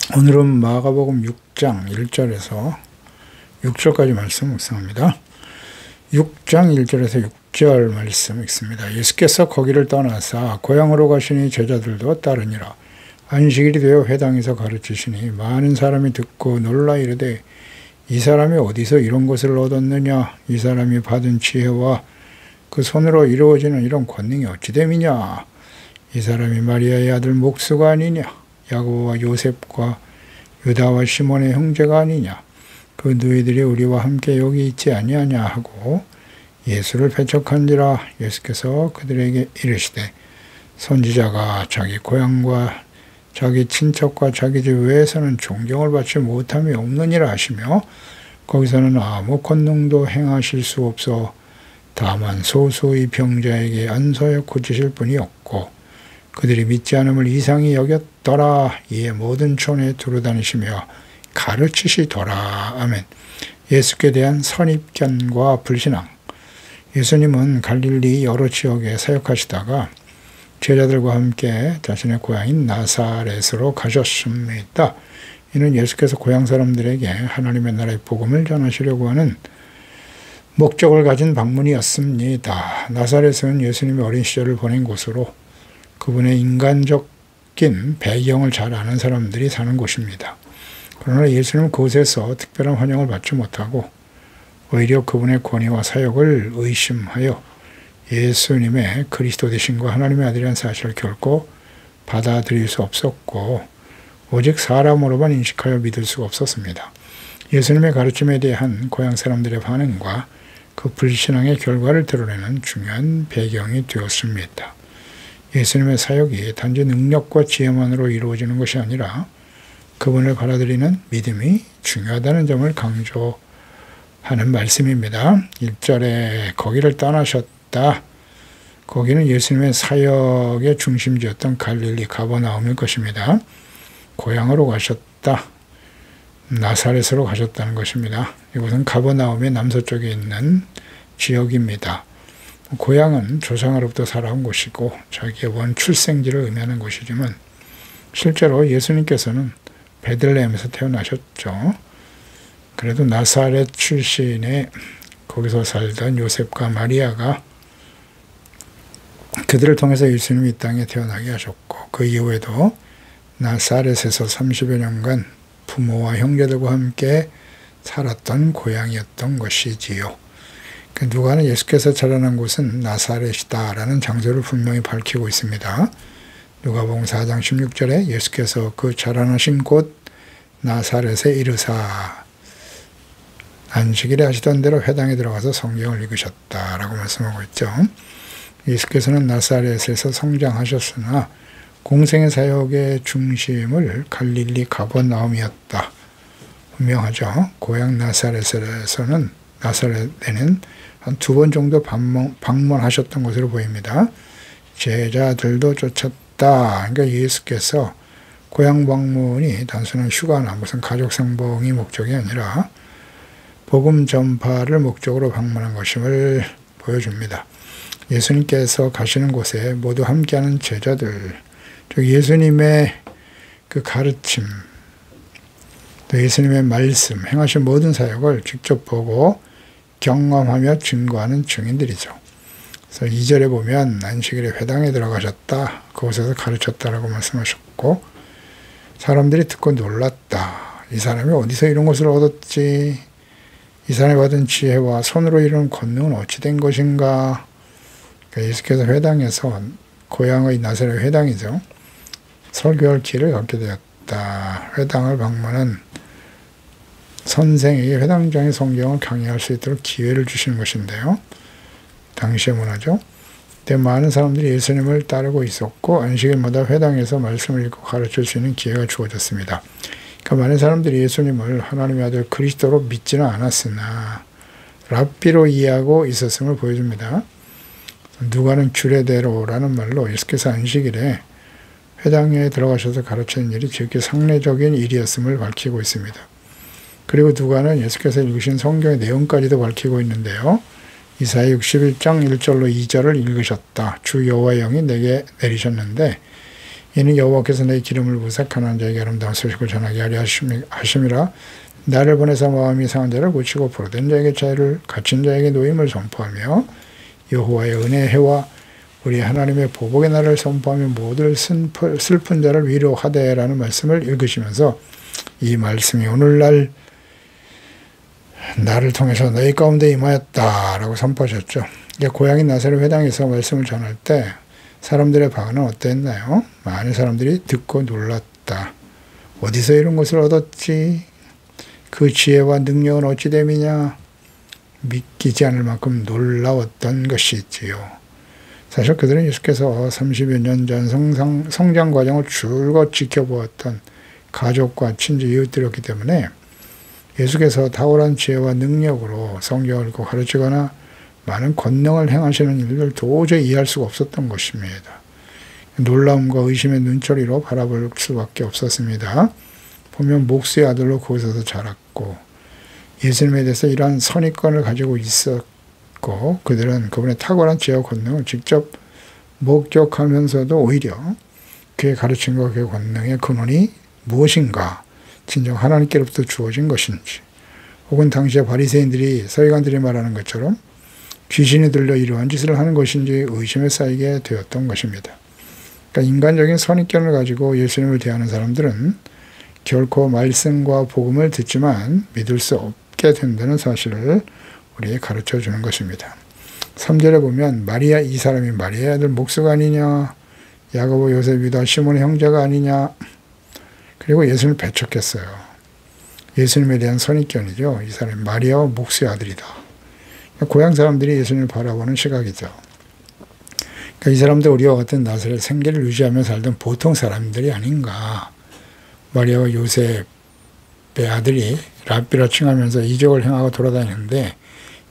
오늘은 마가복음 6장 1절에서 6절까지 말씀 묵상합니다. 6장 1절에서 6절 말씀 읽습니다. 예수께서 거기를 떠나사 고향으로 가시니 제자들도 따르니라. 안식일이 되어 회당에서 가르치시니 많은 사람이 듣고 놀라 이르되 이 사람이 어디서 이런 것을 얻었느냐? 이 사람이 받은 지혜와 그 손으로 이루어지는 이런 권능이 어찌 됨이냐? 이 사람이 마리아의 아들 목수가 아니냐? 야고보와 요셉과 유다와 시몬의 형제가 아니냐? 그 너희들이 우리와 함께 여기 있지 아니하냐 하고 예수를 배척한지라. 예수께서 그들에게 이르시되 선지자가 자기 고향과 자기 친척과 자기 집 외에서는 존경을 받지 못함이 없느니라 하시며 거기서는 아무 권능도 행하실 수 없어 다만 소수의 병자에게 안서에 고치실 뿐이었고 그들이 믿지 않음을 이상히 여겼더라. 이에 모든 촌에 두루다니시며 가르치시더라. 아멘. 예수께 대한 선입견과 불신앙. 예수님은 갈릴리 여러 지역에 사역하시다가 제자들과 함께 자신의 고향인 나사렛으로 가셨습니다. 이는 예수께서 고향 사람들에게 하나님의 나라의 복음을 전하시려고 하는 목적을 가진 방문이었습니다. 나사렛은 예수님의 어린 시절을 보낸 곳으로 그분의 인간적인 배경을 잘 아는 사람들이 사는 곳입니다. 그러나 예수님은 그곳에서 특별한 환영을 받지 못하고 오히려 그분의 권위와 사역을 의심하여 예수님의 그리스도 되신과 하나님의 아들이라는 사실을 결코 받아들일 수 없었고 오직 사람으로만 인식하여 믿을 수가 없었습니다. 예수님의 가르침에 대한 고향 사람들의 반응과 그 불신앙의 결과를 드러내는 중요한 배경이 되었습니다. 예수님의 사역이 단지 능력과 지혜만으로 이루어지는 것이 아니라 그분을 받아들이는 믿음이 중요하다는 점을 강조하는 말씀입니다. 1절에 거기를 떠나셨다. 거기는 예수님의 사역의 중심지였던 갈릴리 가버나움일 것입니다. 고향으로 가셨다. 나사렛으로 가셨다는 것입니다. 이곳은 가버나움의 남서쪽에 있는 지역입니다. 고향은 조상으로부터 살아온 곳이고 자기의 원 출생지를 의미하는 곳이지만 실제로 예수님께서는 베들레헴에서 태어나셨죠. 그래도 나사렛 출신의 거기서 살던 요셉과 마리아가 그들을 통해서 예수님이 이 땅에 태어나게 하셨고 그 이후에도 나사렛에서 30여 년간 부모와 형제들과 함께 살았던 고향이었던 것이지요. 누가는 예수께서 자라난 곳은 나사렛이다라는 장소를 분명히 밝히고 있습니다. 누가복음 4장 16절에 예수께서 그 자라나신 곳 나사렛에 이르사 안식일에 하시던 대로 회당에 들어가서 성경을 읽으셨다라고 말씀하고 있죠. 예수께서는 나사렛에서 성장하셨으나 공생의 사역의 중심을 갈릴리 가버나움이었다. 분명하죠. 고향 나사렛에는 한 2번 정도 방문하셨던 것으로 보입니다. 제자들도 쫓았다. 그러니까 예수께서 고향 방문이 단순한 휴가나 무슨 가족 상봉이 목적이 아니라 복음 전파를 목적으로 방문한 것임을 보여줍니다. 예수님께서 가시는 곳에 모두 함께하는 제자들, 즉 예수님의 그 가르침, 또 예수님의 말씀, 행하신 모든 사역을 직접 보고 경험하며 증거하는 증인들이죠. 그래서 2절에 보면 안식일에 회당에 들어가셨다. 그곳에서 가르쳤다라고 말씀하셨고 사람들이 듣고 놀랐다. 이 사람이 어디서 이런 것을 얻었지? 이 사람이 받은 지혜와 손으로 이루는 권능은 어찌 된 것인가? 그러니까 예수께서 회당에서 고향의 나사렛 회당이죠. 설교할 기회를 갖게 되었다. 회당을 방문한 선생에게 회당장의 성경을 강의할 수 있도록 기회를 주시는 것인데요. 당시의 문화죠. 그때 많은 사람들이 예수님을 따르고 있었고 안식일마다 회당에서 말씀을 읽고 가르칠 수 있는 기회가 주어졌습니다. 그러니까 많은 사람들이 예수님을 하나님의 아들 그리스도로 믿지는 않았으나 랍비로 이해하고 있었음을 보여줍니다. 누가는 주례대로라는 말로 예수께서 안식일에 회당에 들어가셔서 가르치는 일이 지극히 상례적인 일이었음을 밝히고 있습니다. 그리고 누가는 예수께서 읽으신 성경의 내용까지도 밝히고 있는데요. 이사야 61장 1절로 2절을 읽으셨다. 주 여호와의 영이 내게 내리셨는데 이는 여호와께서 내 기름을 부사 가난한 자에게 아름다운 소식을 전하게 하려 하심이라. 나를 보내사 마음이 상한 자를 고치고 포로된 자에게 자유를, 갇힌 자에게 노임을 선포하며 여호와의 은혜의 해와 우리 하나님의 보복의 날을 선포하며 모든 슬픈 자를 위로하되라는 말씀을 읽으시면서 이 말씀이 오늘날 나를 통해서 너희 가운데 임하였다라고 선포하셨죠. 고향인 나사렛 회당에서 말씀을 전할 때 사람들의 반응은 어땠나요? 많은 사람들이 듣고 놀랐다. 어디서 이런 것을 얻었지? 그 지혜와 능력은 어찌 됨이냐? 믿기지 않을 만큼 놀라웠던 것이지요. 사실 그들은 예수께서 30여 년 전 성장 과정을 줄곧 지켜보았던 가족과 친지 이웃들이었기 때문에 예수께서 탁월한 지혜와 능력으로 성경을 읽고 가르치거나 많은 권능을 행하시는 일을 도저히 이해할 수가 없었던 것입니다. 놀라움과 의심의 눈초리로 바라볼 수밖에 없었습니다. 보면 목수의 아들로 거기서도 자랐고 예수님에 대해서 이러한 선입견을 가지고 있었고 그들은 그분의 탁월한 지혜와 권능을 직접 목격하면서도 오히려 그의 가르침과 그의 권능의 근원이 무엇인가, 진정 하나님께로부터 주어진 것인지, 혹은 당시의 바리새인들이 서기관들이 말하는 것처럼 귀신이 들려 이러한 짓을 하는 것인지 의심에 쌓이게 되었던 것입니다. 그러니까 인간적인 선입견을 가지고 예수님을 대하는 사람들은 결코 말씀과 복음을 듣지만 믿을 수 없게 된다는 사실을 우리에게 가르쳐 주는 것입니다. 3절에 보면 이 사람이 마리아의 아들 목수가 아니냐, 야고보 요셉 유다 시몬의 형제가 아니냐, 그리고 예수님을 배척했어요. 예수님에 대한 선입견이죠. 이 사람이 마리아와 목수의 아들이다. 고향 사람들이 예수님을 바라보는 시각이죠. 그러니까 이 사람들 우리와 같은 나사렛 생계를 유지하며 살던 보통 사람들이 아닌가. 마리아와 요셉의 아들이 랍비라 칭하면서 이적을 행하고 돌아다니는데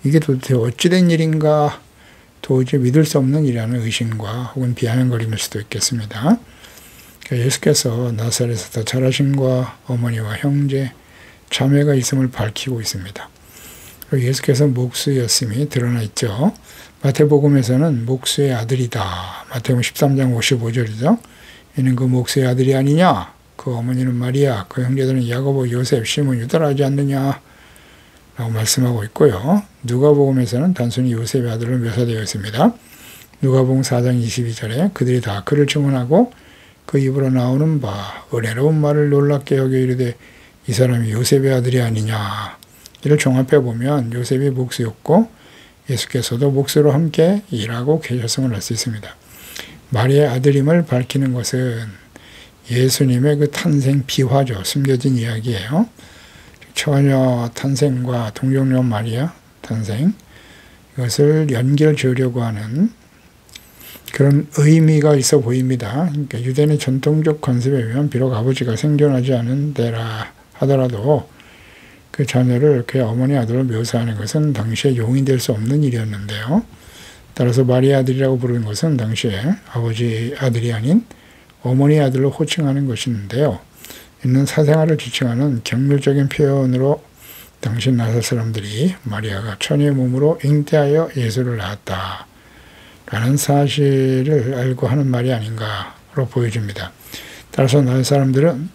이게 도대체 어찌된 일인가, 도저히 믿을 수 없는 일이라는 의심과 혹은 비아냥거림일 수도 있겠습니다. 그러니까 예수께서 나사렛에서 자라심과 어머니와 형제, 자매가 있음을 밝히고 있습니다. 그리고 예수께서 목수였음이 드러나 있죠. 마태복음에서는 목수의 아들이다. 마태복음 13장 55절이죠. 이는 그 목수의 아들이 아니냐? 그 어머니는 마리아, 그 형제들은 야고보, 요셉, 시몬, 유다라 하지 않느냐? 라고 말씀하고 있고요. 누가복음에서는 단순히 요셉의 아들로 묘사되어 있습니다. 누가복음 4장 22절에 그들이 다 그를 증언하고 그 입으로 나오는 바 은혜로운 말을 놀랍게 여겨 이르되 이 사람이 요셉의 아들이 아니냐. 이를 종합해 보면 요셉이 목수였고 예수께서도 목수로 함께 일하고 계셨음을 알 수 있습니다. 마리아의 아들임을 밝히는 것은 예수님의 그 탄생 비화죠. 숨겨진 이야기예요. 처녀 탄생과 동정녀 마리아 탄생, 이것을 연결 지으려고 하는 그런 의미가 있어 보입니다. 그러니까 유대인의 전통적 관습에 의하면 비록 아버지가 생존하지 않은 데라 하더라도 그 자녀를 그의 어머니 아들로 묘사하는 것은 당시에 용인될 수 없는 일이었는데요. 따라서 마리아 아들이라고 부르는 것은 당시에 아버지 아들이 아닌 어머니 아들로 호칭하는 것인데요. 있는 사생활을 지칭하는 경률적인 표현으로 당시 나사 사람들이 마리아가 처녀의 몸으로 잉태하여 예수를 낳았다 라는 사실을 알고 하는 말이 아닌가로 보여집니다. 따라서 나사 사람들은,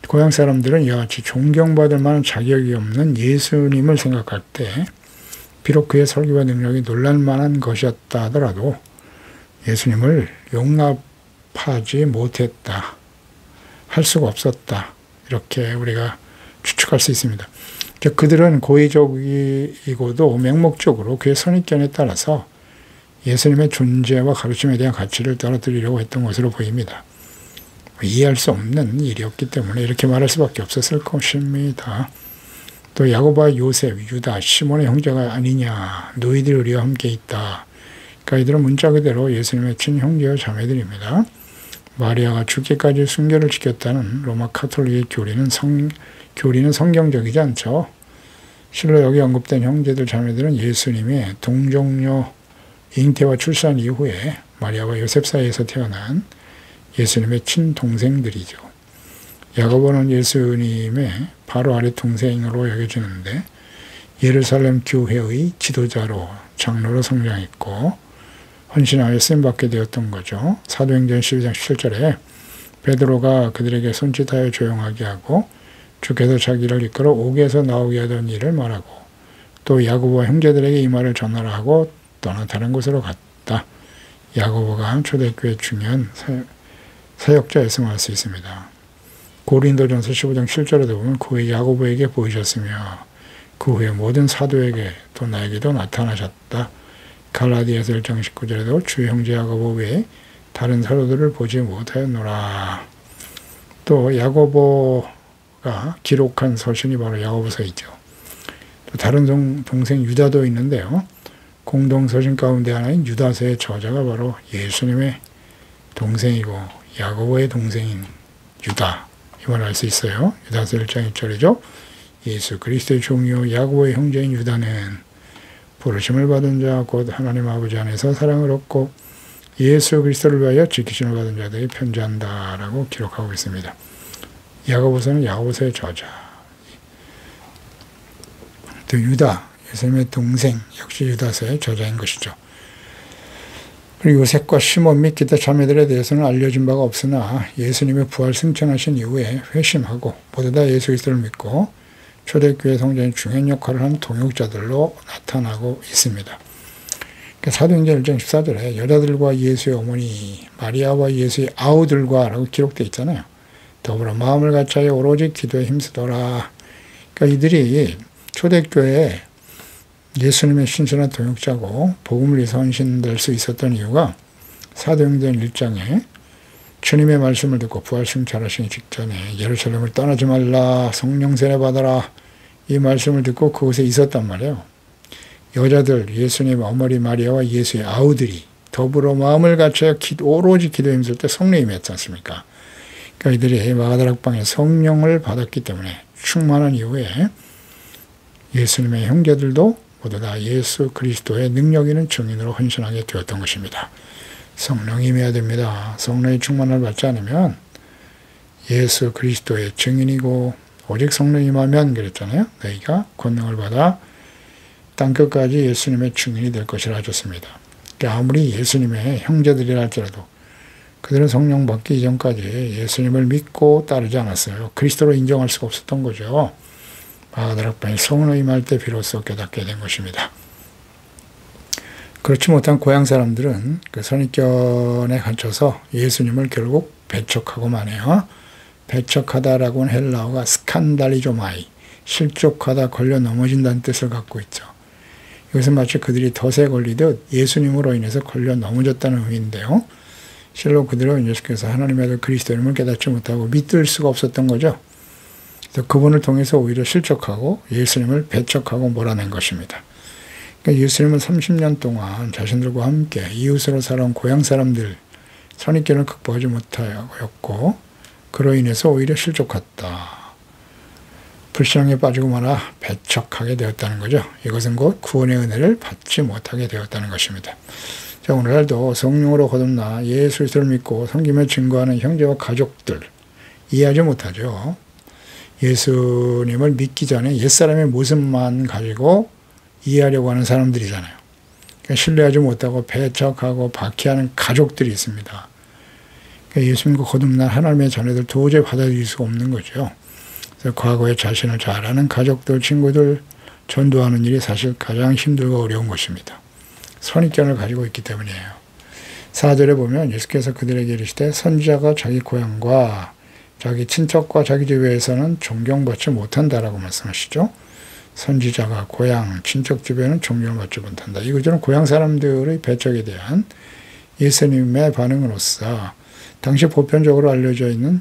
고향 사람들은 이와 같이 존경받을 만한 자격이 없는 예수님을 생각할 때 비록 그의 설교와 능력이 놀랄만한 것이었다 하더라도 예수님을 용납하지 못했다, 할 수가 없었다, 이렇게 우리가 추측할 수 있습니다. 그들은 고의적이고도 맹목적으로 그의 선입견에 따라서 예수님의 존재와 가르침에 대한 가치를 떨어뜨리려고 했던 것으로 보입니다. 이해할 수 없는 일이었기 때문에 이렇게 말할 수밖에 없었을 것입니다. 또 야고보와 요셉, 유다, 시몬의 형제가 아니냐, 너희들이 우리와 함께 있다. 그러니까 이들은 문자 그대로 예수님의 친형제와 자매들입니다. 마리아가 죽기까지 순결을 지켰다는 로마 카톨릭의 교리는 성경적이지 않죠. 실로 여기 언급된 형제들, 자매들은 예수님의 동정녀 잉태와 출산 이후에 마리아와 요셉 사이에서 태어난 예수님의 친동생들이죠. 야고보는 예수님의 바로 아래 동생으로 여겨지는데 예루살렘 교회의 지도자로, 장로로 성장했고 헌신하여 쓰임받게 되었던 거죠. 사도행전 12장 17절에 베드로가 그들에게 손짓하여 조용하게 하고 주께서 자기를 이끌어 옥에서 나오게 하던 일을 말하고 또 야고보와 형제들에게 이 말을 전하라 하고 떠나 다른 곳으로 갔다. 야고보가 초대교회 중요한 사역자였음을 알 수 있습니다. 고린도전서 15장 7절에도 보면 그 후에 야고보에게 보이셨으며 그 후에 모든 사도에게 또 나에게도 나타나셨다. 갈라디아서 1장 19절에도 주 형제 야고보 외에 다른 사도들을 보지 못하였노라. 또 야고보가 기록한 서신이 바로 야고보서이죠. 또 다른 동생 유다도 있는데요. 공동서신 가운데 하나인 유다서의 저자가 바로 예수님의 동생이고 야고보의 동생인 유다, 이걸 알 수 있어요. 유다서 1장 1절이죠. 예수 그리스도의 종이요 야고보의 형제인 유다는 부르심을 받은 자 곧 하나님 아버지 안에서 사랑을 얻고 예수 그리스도를 위하여 지키심을 받은 자들이 편지한다라고 기록하고 있습니다. 야고보서는 야고보서의 저자. 또 유다, 예수님의 동생, 역시 유다서의 저자인 것이죠. 그리고 요셉과 시몬 및 기타 자매들에 대해서는 알려진 바가 없으나 예수님의 부활 승천하신 이후에 회심하고 모두 다 예수 그리스도를 믿고 초대교회 성전의 중요한 역할을 하는 동역자들로 나타나고 있습니다. 사도행전 1장 14절에 여자들과 예수의 어머니 마리아와 예수의 아우들과 라고 기록되어 있잖아요. 더불어 마음을 같이하여 오로지 기도에 힘쓰더라. 그러니까 이들이 초대교회에 예수님의 신선한 동역자고 복음을 위해서 헌신될 수 있었던 이유가 사도행전 1장에 주님의 말씀을 듣고 부활 승천하시기 직전에 예루살렘을 떠나지 말라 성령 세례 받아라 이 말씀을 듣고 그곳에 있었단 말이에요. 여자들 예수님 어머니 마리아와 예수의 아우들이 더불어 마음을 같이하여 오로지 기도에 힘쓸 때 성령이 임했지 않습니까? 그러니까 이들이 마가다락방에 성령을 받았기 때문에 충만한 이후에 예수님의 형제들도 모두 다 예수 그리스도의 능력 있는 증인으로 헌신하게 되었던 것입니다. 성령이 임해야 됩니다. 성령의 충만을 받지 않으면 예수 그리스도의 증인이고 오직 성령이 임하면 그랬잖아요. 너희가 권능을 받아 땅끝까지 예수님의 증인이 될 것이라 하셨습니다. 그러니까 아무리 예수님의 형제들이라 할지라도 그들은 성령 받기 이전까지 예수님을 믿고 따르지 않았어요. 그리스도로 인정할 수가 없었던 거죠. 마가다락방에 성령이 임할 때 비로소 깨닫게 된 것입니다. 그렇지 못한 고향 사람들은 그 선입견에 갇혀서 예수님을 결국 배척하고 마네요. 배척하다라고는 헬라어가 스칸달리조마이, 실족하다, 걸려 넘어진다는 뜻을 갖고 있죠. 이것은 마치 그들이 덫에 걸리듯 예수님으로 인해서 걸려 넘어졌다는 의미인데요. 실로 그들은 예수께서 하나님의 아들 그리스도임을 깨닫지 못하고 믿을 수가 없었던 거죠. 그래서 그분을 통해서 오히려 실족하고 예수님을 배척하고 몰아낸 것입니다. 그러니까 예수님은 30년 동안 자신들과 함께 이웃으로 살아온 고향 사람들 선입견을 극복하지 못하였고 그로 인해서 오히려 실족했다. 불신앙에 빠지고 말아 배척하게 되었다는 거죠. 이것은 곧 구원의 은혜를 받지 못하게 되었다는 것입니다. 자, 오늘날도 성령으로 거듭나 예수 그리스도를 믿고 섬기며 증거하는 형제와 가족들 이해하지 못하죠. 예수님을 믿기 전에 옛사람의 모습만 가지고 이해하려고 하는 사람들이잖아요. 그러니까 신뢰하지 못하고 배척하고 박해하는 가족들이 있습니다. 그러니까 예수님과 거듭난 하나님의 자녀들 도저히 받아들일 수가 없는 거죠. 그래서 과거에 자신을 잘 아는 가족들, 친구들 전도하는 일이 사실 가장 힘들고 어려운 것입니다. 선입견을 가지고 있기 때문이에요. 4절에 보면 예수께서 그들에게 이르시되 선지자가 자기 고향과 자기 친척과 자기 집에서는 존경받지 못한다라고 말씀하시죠. 선지자가 고향, 친척 집에는 존경을 받지 못한다. 이 구절은 고향 사람들의 배척에 대한 예수님의 반응으로서 당시 보편적으로 알려져 있는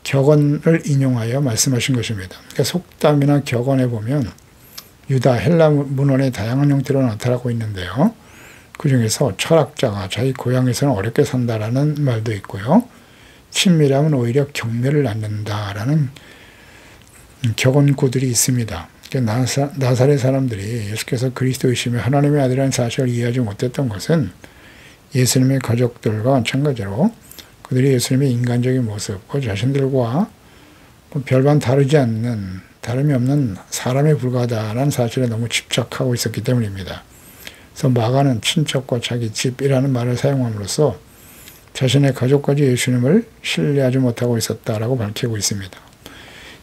격언을 인용하여 말씀하신 것입니다. 그러니까 속담이나 격언에 보면 유다, 헬라 문헌의 다양한 형태로 나타나고 있는데요. 그 중에서 철학자가 자기 고향에서는 어렵게 산다라는 말도 있고요. 친밀하면 오히려 경멸을 낳는다라는 격언구들이 있습니다. 나사렛 사람들이 예수께서 그리스도이시며 하나님의 아들이라는 사실을 이해하지 못했던 것은 예수님의 가족들과 마찬가지로 그들이 예수님의 인간적인 모습, 그 자신들과 별반 다름이 없는 사람에 불과하다는 사실에 너무 집착하고 있었기 때문입니다. 그래서 마가는 친척과 자기 집이라는 말을 사용함으로써 자신의 가족까지 예수님을 신뢰하지 못하고 있었다라고 밝히고 있습니다.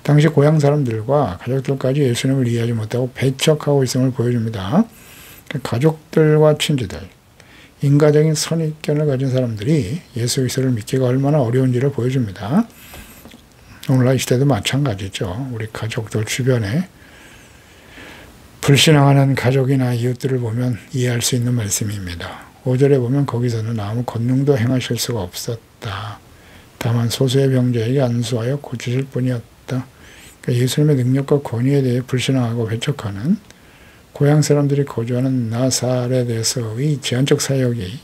당시 고향 사람들과 가족들까지 예수님을 이해하지 못하고 배척하고 있음을 보여줍니다. 가족들과 친지들, 인과적인 선입견을 가진 사람들이 예수 그리스도를 믿기가 얼마나 어려운지를 보여줍니다. 오늘날 이 시대도 마찬가지죠. 우리 가족들 주변에 불신앙하는 가족이나 이웃들을 보면 이해할 수 있는 말씀입니다. 5절에 보면 거기서는 아무 권능도 행하실 수가 없었다. 다만 소수의 병자에게 안수하여 고치실 뿐이었다. 그러니까 예수님의 능력과 권위에 대해 불신앙하고 배척하는 고향 사람들이 거주하는 나사렛에서의 제한적 사역이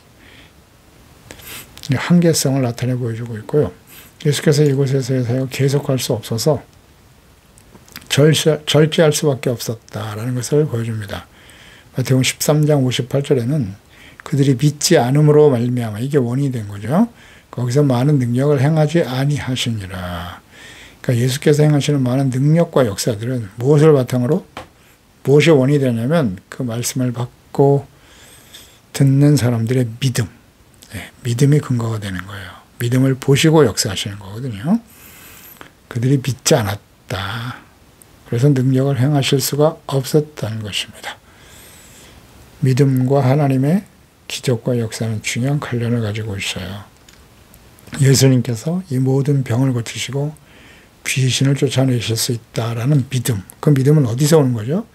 한계성을 나타내 보여주고 있고요. 예수께서 이곳에서의 사역을 계속할 수 없어서 절제할 수밖에 없었다라는 것을 보여줍니다. 마태복음 13장 58절에는 그들이 믿지 않음으로 말미암아, 이게 원인이 된 거죠. 거기서 많은 능력을 행하지 아니하시니라. 그러니까 예수께서 행하시는 많은 능력과 역사들은 무엇을 바탕으로, 무엇이 원인이 되냐면 그 말씀을 받고 듣는 사람들의 믿음, 믿음이 근거가 되는 거예요. 믿음을 보시고 역사하시는 거거든요. 그들이 믿지 않았다. 그래서 능력을 행하실 수가 없었다는 것입니다. 믿음과 하나님의 기적과 역사는 중요한 관련을 가지고 있어요. 예수님께서 이 모든 병을 고치시고 귀신을 쫓아내실 수 있다라는 믿음. 그 믿음은 어디서 오는 거죠?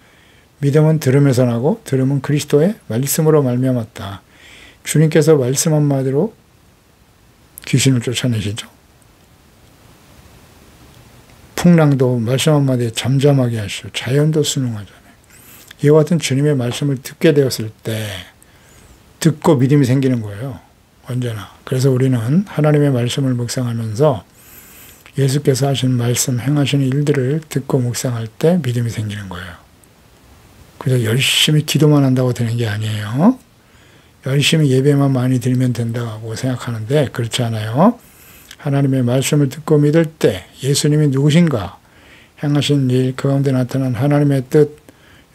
믿음은 들음에서 나고 들음은 그리스도의 말씀으로 말미암았다. 주님께서 말씀 한마디로 귀신을 쫓아내시죠. 풍랑도 말씀 한마디에 잠잠하게 하시고 자연도 순응하잖아요. 이와 같은 주님의 말씀을 듣게 되었을 때 듣고 믿음이 생기는 거예요. 언제나. 그래서 우리는 하나님의 말씀을 묵상하면서 예수께서 하신 말씀, 행하시는 일들을 듣고 묵상할 때 믿음이 생기는 거예요. 그래서 열심히 기도만 한다고 되는 게 아니에요. 열심히 예배만 많이 드리면 된다고 생각하는데 그렇지 않아요. 하나님의 말씀을 듣고 믿을 때 예수님이 누구신가, 행하신 일, 그 가운데 나타난 하나님의 뜻,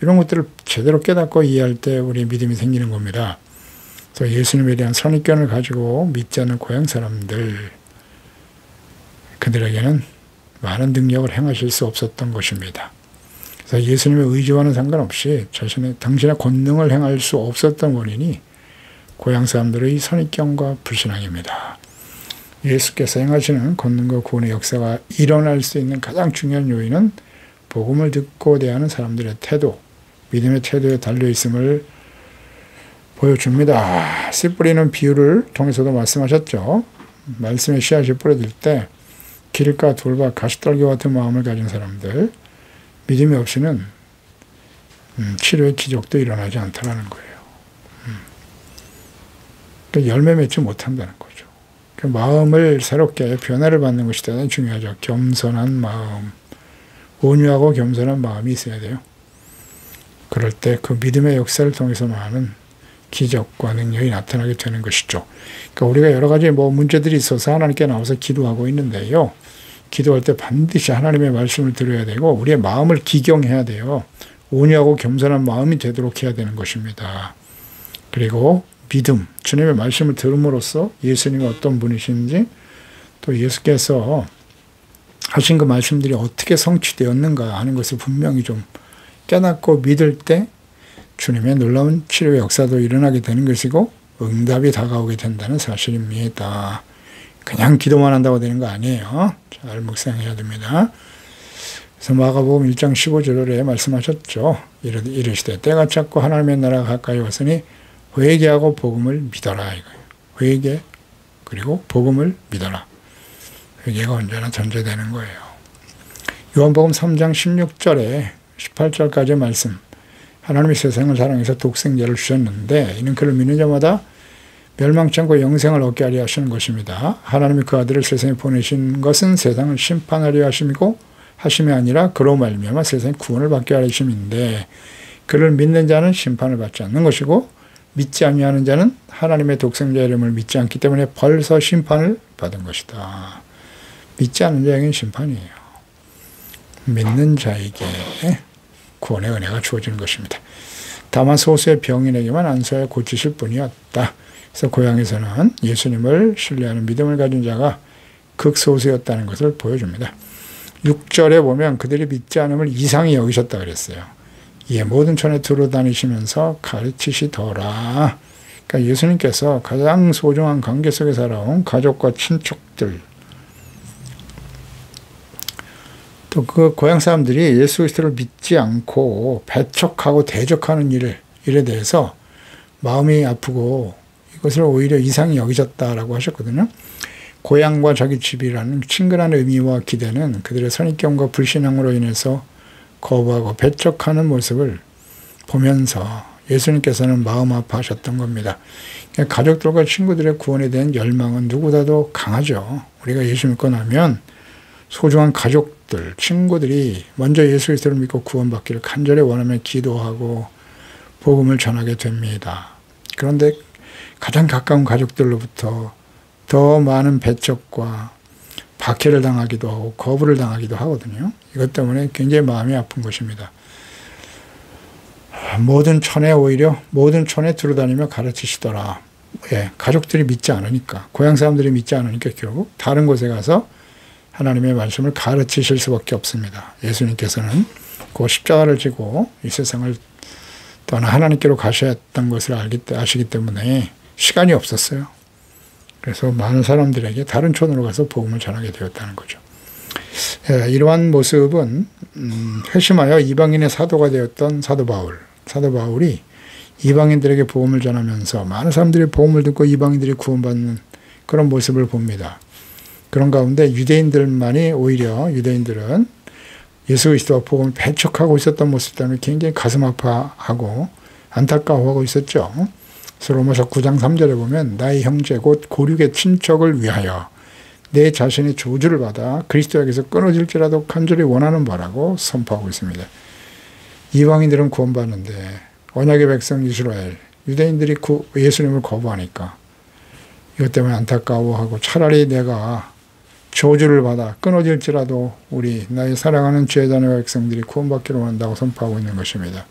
이런 것들을 제대로 깨닫고 이해할 때 우리의 믿음이 생기는 겁니다. 그래서 예수님에 대한 선입견을 가지고 믿지 않는 고향 사람들, 그들에게는 많은 능력을 행하실 수 없었던 것입니다. 그래서 예수님의 의지와는 상관없이 당신의 권능을 행할 수 없었던 원인이 고향 사람들의 선입견과 불신앙입니다. 예수께서 행하시는 권능과 구원의 역사가 일어날 수 있는 가장 중요한 요인은 복음을 듣고 대하는 사람들의 태도, 믿음의 태도에 달려있음을 보여줍니다. 씨 뿌리는 비유를 통해서도 말씀하셨죠. 말씀의 씨앗이 뿌려질 때 길가 돌과 가시떨기와 같은 마음을 가진 사람들, 믿음이 없이는 치료의 기적도 일어나지 않다라는 거예요. 그러니까 열매 맺지 못한다는 거죠. 그 마음을 새롭게 변화를 받는 것이 대단히 중요하죠. 겸손한 마음, 온유하고 겸손한 마음이 있어야 돼요. 그럴 때 그 믿음의 역사를 통해서 많은 기적과 능력이 나타나게 되는 것이죠. 그러니까 우리가 여러 가지 문제들이 있어서 하나님께 나와서 기도하고 있는데요. 기도할 때 반드시 하나님의 말씀을 들어야 되고 우리의 마음을 기경해야 돼요. 온유하고 겸손한 마음이 되도록 해야 되는 것입니다. 그리고 믿음, 주님의 말씀을 들음으로써 예수님이 어떤 분이신지, 또 예수께서 하신 그 말씀들이 어떻게 성취되었는가 하는 것을 분명히 좀 깨닫고 믿을 때 주님의 놀라운 치료 역사도 일어나게 되는 것이고 응답이 다가오게 된다는 사실입니다. 그냥 기도만 한다고 되는 거 아니에요. 잘 묵상해야 됩니다. 그래서 마가복음 1장 15절에 말씀하셨죠. 이르시되 때가 찼고 하나님의 나라가 가까이 왔으니 회개하고 복음을 믿어라 이거예요. 회개 그리고 복음을 믿어라. 회개가 언제나 전제되는 거예요. 요한복음 3장 16절에 18절까지의 말씀. 하나님이 세상을 사랑해서 독생자를 주셨는데 이는 그를 믿는 자마다 멸망치 않고 영생을 얻게 하려 하시는 것입니다. 하나님이 그 아들을 세상에 보내신 것은 세상을 심판하려 하심이 아니라 그로 말미암아 세상에 구원을 받게 하려 하심인데 그를 믿는 자는 심판을 받지 않는 것이고 믿지 아니하는 자는 하나님의 독생자 이름을 믿지 않기 때문에 벌써 심판을 받은 것이다. 믿지 않는 자에게는 심판이에요. 믿는 자에게 구원의 은혜가 주어지는 것입니다. 다만 소수의 병인에게만 안수하여 고치실 뿐이었다. 그래서 고향에서는 예수님을 신뢰하는 믿음을 가진 자가 극소수였다는 것을 보여줍니다. 6절에 보면 그들이 믿지 않음을 이상히 여기셨다 그랬어요. 예, 모든 촌에 두루다니시면서 가르치시더라. 그러니까 예수님께서 가장 소중한 관계 속에 살아온 가족과 친척들, 또 그 고향 사람들이 예수 그리스도를 믿지 않고 배척하고 대적하는 일에 대해서 마음이 아프고 이것을 오히려 이상히 여기셨다라고 하셨거든요. 고향과 자기 집이라는 친근한 의미와 기대는 그들의 선입견과 불신앙으로 인해서 거부하고 배척하는 모습을 보면서 예수님께서는 마음 아파하셨던 겁니다. 가족들과 친구들의 구원에 대한 열망은 누구보다도 강하죠. 우리가 예수 믿고 나면 소중한 가족들, 친구들이 먼저 예수 그리스도를 믿고 구원받기를 간절히 원하며 기도하고 복음을 전하게 됩니다. 그런데 가장 가까운 가족들로부터 더 많은 배척과 박해를 당하기도 하고 거부를 당하기도 하거든요. 이것 때문에 굉장히 마음이 아픈 것입니다. 모든 촌에 두루다니며 가르치시더라. 예, 가족들이 믿지 않으니까, 고향 사람들이 믿지 않으니까 결국 다른 곳에 가서 하나님의 말씀을 가르치실 수밖에 없습니다. 예수님께서는 그 십자가를 지고 이 세상을 떠나 하나님께로 가셔야 했던 것을 아시기 때문에 시간이 없었어요. 그래서 많은 사람들에게 다른 촌으로 가서 복음을 전하게 되었다는 거죠. 예, 이러한 모습은 회심하여 이방인의 사도가 되었던 사도 바울이 이방인들에게 복음을 전하면서 많은 사람들이 복음을 듣고 이방인들이 구원받는 그런 모습을 봅니다. 그런 가운데 유대인들은 예수 그리스도와 복음을 배척하고 있었던 모습 때문에 굉장히 가슴 아파하고 안타까워하고 있었죠. 로마서 9장 3절에 보면 나의 형제 곧 고륙의 친척을 위하여 내 자신의 저주를 받아 그리스도에게서 끊어질지라도 간절히 원하는 바라고 선포하고 있습니다. 이방인들은 구원받는데 언약의 백성 이스라엘, 유대인들이 예수님을 거부하니까 이것 때문에 안타까워하고 차라리 내가 저주를 받아 끊어질지라도 우리 나의 사랑하는 제자녀 백성들이 구원받기를 원한다고 선포하고 있는 것입니다.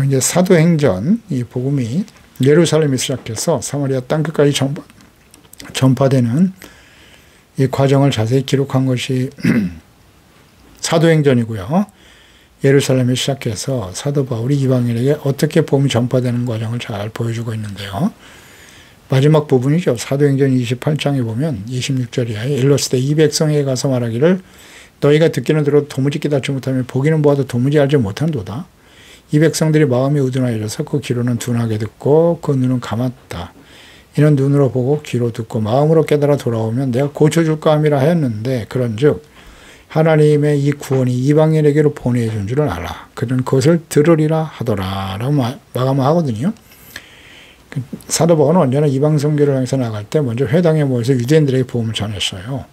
이제 사도행전 이 복음이 예루살렘에 시작해서 사마리아 땅끝까지 전파되는 이 과정을 자세히 기록한 것이 사도행전이고요. 예루살렘에 시작해서 사도 바울이 이방인에게 어떻게 복음이 전파되는 과정을 잘 보여주고 있는데요. 마지막 부분이죠. 사도행전 28장에 보면 26절 이하에 일러스되 이 백성에게 가서 말하기를 너희가 듣기는 들어도 도무지 깨닫지 못하며 보기는 보아도 도무지 알지 못한도다. 이 백성들이 마음이 우둔하여져서 그 귀로는 둔하게 듣고 그 눈은 감았다. 이는 눈으로 보고 귀로 듣고 마음으로 깨달아 돌아오면 내가 고쳐줄까 함이라 하였는데 그런즉 하나님의 이 구원이 이방인에게로 보내준 줄을 알아. 그는 그것을 들으리라 하더라 라고 마감하거든요. 사도 바울은 언제나 이방 선교를 향해서 나갈 때 먼저 회당에 모여서 유대인들에게 복음을 전했어요.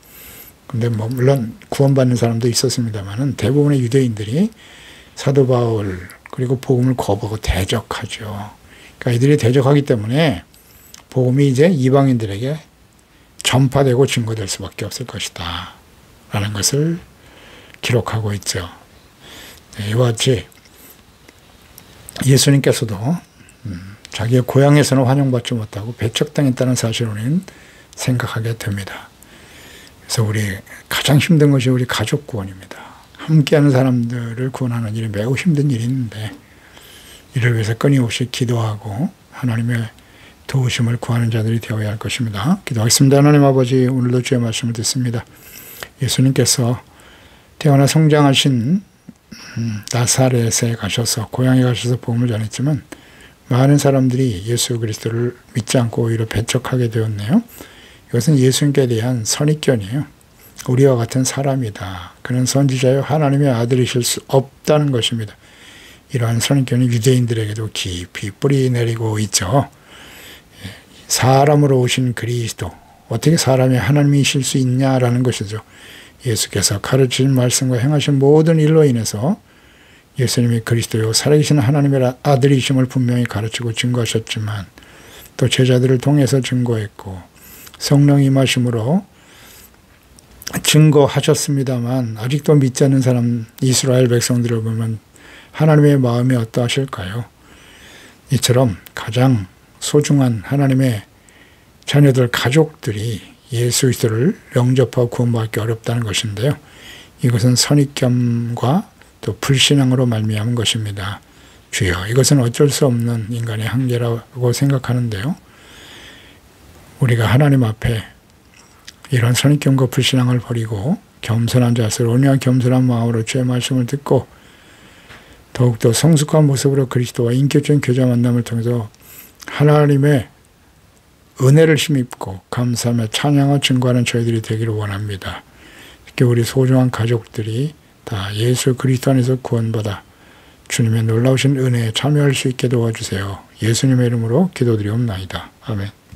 근데 물론 구원받는 사람도 있었습니다만은 대부분의 유대인들이 사도 바울 그리고 복음을 거부하고 대적하죠. 그러니까 이들이 대적하기 때문에 복음이 이제 이방인들에게 전파되고 증거될 수밖에 없을 것이다 라는 것을 기록하고 있죠. 이와 같이 예수님께서도 자기의 고향에서는 환영받지 못하고 배척당했다는 사실을 우리는 생각하게 됩니다. 그래서 우리 가장 힘든 것이 우리 가족 구원입니다. 함께하는 사람들을 구원하는 일이 매우 힘든 일이 있는데 이를 위해서 끊임없이 기도하고 하나님의 도우심을 구하는 자들이 되어야 할 것입니다. 기도하겠습니다. 하나님 아버지, 오늘도 주의 말씀을 듣습니다. 예수님께서 태어나 성장하신 나사렛에 가셔서 고향에 가셔서 복음을 전했지만 많은 사람들이 예수 그리스도를 믿지 않고 오히려 배척하게 되었네요. 이것은 예수님께 대한 선입견이에요. 우리와 같은 사람이다. 그는 선지자요 하나님의 아들이실 수 없다는 것입니다. 이러한 선입견이 유대인들에게도 깊이 뿌리 내리고 있죠. 사람으로 오신 그리스도, 어떻게 사람이 하나님이실 수 있냐라는 것이죠. 예수께서 가르치신 말씀과 행하신 모든 일로 인해서 예수님이 그리스도요 살아계신 하나님의 아들이심을 분명히 가르치고 증거하셨지만 또 제자들을 통해서 증거했고 성령 임하심으로 증거하셨습니다만 아직도 믿지 않는 사람 이스라엘 백성들을 보면 하나님의 마음이 어떠하실까요? 이처럼 가장 소중한 하나님의 자녀들 가족들이 예수 그리스도를 영접하고 구원받기 어렵다는 것인데요. 이것은 선입견과 또 불신앙으로 말미암은 것입니다. 주여, 이것은 어쩔 수 없는 인간의 한계라고 생각하는데요. 우리가 하나님 앞에 이런 선입견과 불신앙을 버리고 겸손한 자세로 온유한 겸손한 마음으로 주의 말씀을 듣고 더욱더 성숙한 모습으로 그리스도와 인격적인 교제 만남을 통해서 하나님의 은혜를 힘입고 감사하며 찬양하며 증거하는 저희들이 되기를 원합니다. 특히 우리 소중한 가족들이 다 예수 그리스도 안에서 구원받아 주님의 놀라우신 은혜에 참여할 수 있게 도와주세요. 예수님의 이름으로 기도드리옵나이다. 아멘.